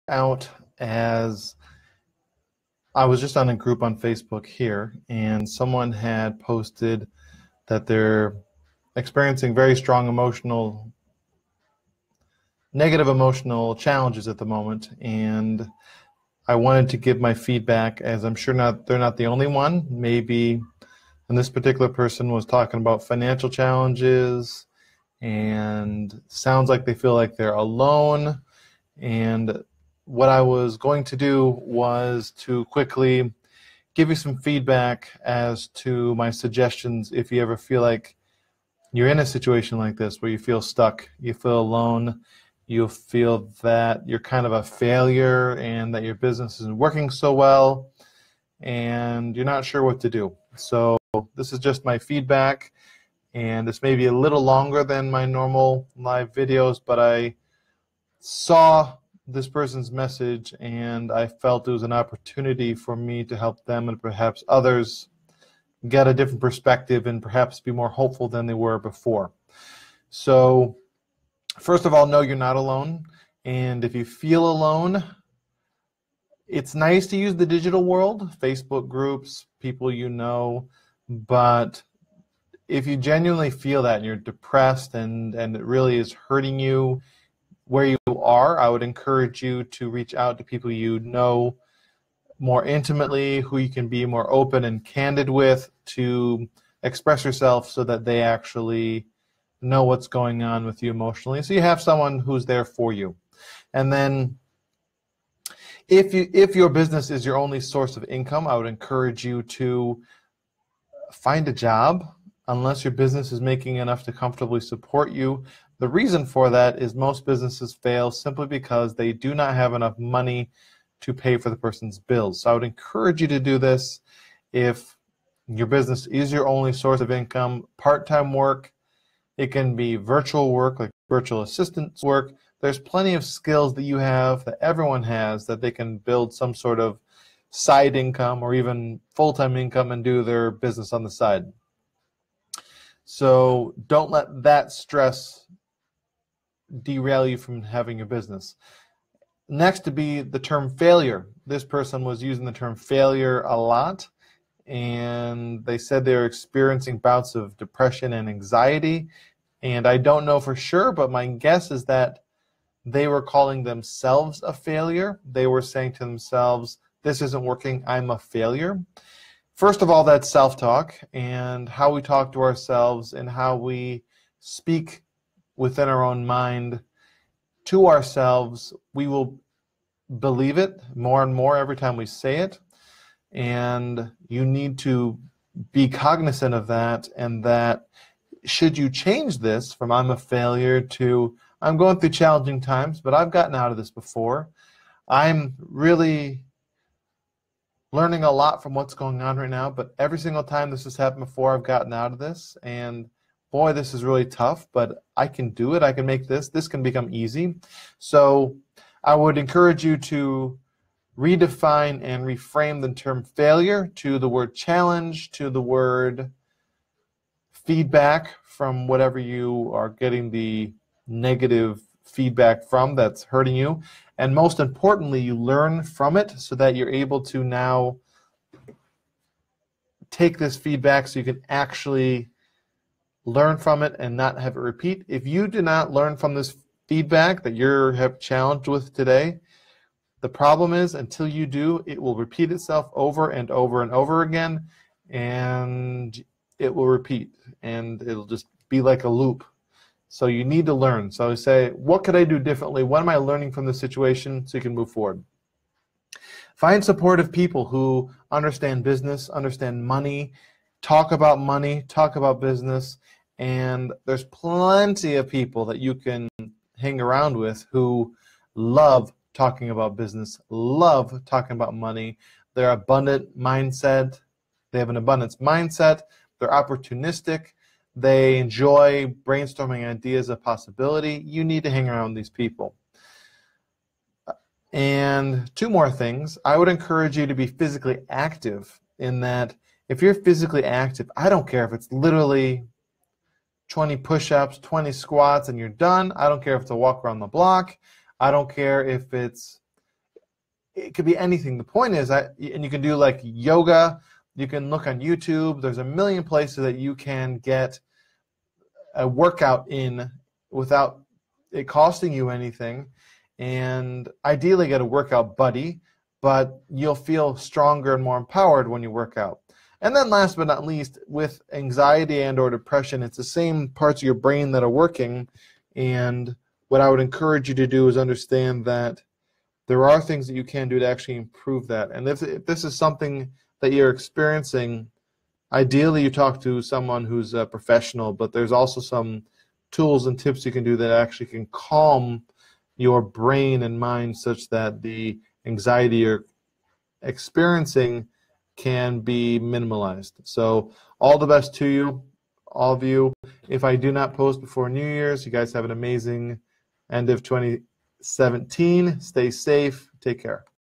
out as I was just on a group on Facebook here, and someone had posted that they're experiencing very strong negative emotional challenges at the moment, and I wanted to give my feedback, as I'm sure they're not the only one. Maybe, and this particular person was talking about financial challenges, and sounds like they feel like they're alone. And what I was going to do was to quickly give you some feedback as to my suggestions if you ever feel like you're in a situation like this where you feel stuck, you feel alone, you feel that you're kind of a failure and that your business isn't working so well and you're not sure what to do. So this is just my feedback, and this may be a little longer than my normal live videos, but I saw this person's message and I felt it was an opportunity for me to help them and perhaps others get a different perspective and perhaps be more hopeful than they were before. So first of all, know you're not alone, and if you feel alone, it's nice to use the digital world, Facebook groups, people you know, but if you genuinely feel that and you're depressed and it really is hurting you where you are, I would encourage you to reach out to people you know more intimately, who you can be more open and candid with, to express yourself so that they actually know what's going on with you emotionally. So you have someone who's there for you. And then if your business is your only source of income, I would encourage you to find a job unless your business is making enough to comfortably support you. The reason for that is most businesses fail simply because they do not have enough money to pay for the person's bills. So I would encourage you to do this if your business is your only source of income. Part-time work, it can be virtual work like virtual assistance work. There's plenty of skills that you have, that everyone has, that they can build some sort of side income or even full-time income and do their business on the side. So don't let that stress derail you from having your business. Next to be the term failure. This person was using the term failure a lot, and they said they were experiencing bouts of depression and anxiety, and I don't know for sure, but my guess is that they were calling themselves a failure. They were saying to themselves, this isn't working, I'm a failure. First of all, that's self-talk, and how we talk to ourselves and how we speak within our own mind to ourselves, we will believe it more and more every time we say it. And you need to be cognizant of that, and that should you change this from I'm a failure to I'm going through challenging times, but I've gotten out of this before. I'm really learning a lot from what's going on right now, but every single time this has happened before, I've gotten out of this, and boy, this is really tough, but I can do it. I can make this. This can become easy. So I would encourage you to redefine and reframe the term failure to the word challenge, to the word feedback from whatever you are getting the negative feedback from that's hurting you. And most importantly, you learn from it so that you're able to now take this feedback so you can actually learn from it and not have it repeat. If you do not learn from this feedback that you're challenged with today, the problem is until you do, it will repeat itself over and over and over again, and it will repeat, and it'll just be like a loop. So you need to learn. So I say, what could I do differently? What am I learning from this situation so you can move forward? Find supportive people who understand business, understand money, talk about business, and there's plenty of people that you can hang around with who love talking about business, love talking about money. They're abundant mindset. They have an abundance mindset. They're opportunistic. They enjoy brainstorming ideas of possibility. You need to hang around these people. And two more things. I would encourage you to be physically active, in that if you're physically active, I don't care if it's literally 20 push-ups, 20 squats, and you're done. I don't care if it's a walk around the block. I don't care if it's it could be anything. The point is that, and you can do like yoga, you can look on YouTube. There's a million places that you can get a workout in without it costing you anything, and ideally get a workout buddy, but you'll feel stronger and more empowered when you work out. And then last but not least, with anxiety and or depression, it's the same parts of your brain that are working, and what I would encourage you to do is understand that there are things that you can do to actually improve that. And if this is something that you're experiencing, ideally you talk to someone who's a professional, but there's also some tools and tips you can do that actually can calm your brain and mind such that the anxiety you're experiencing can be minimalized. So all the best to you, all of you. If I do not post before New Year's, you guys have an amazing end of 2017. Stay safe. Take care.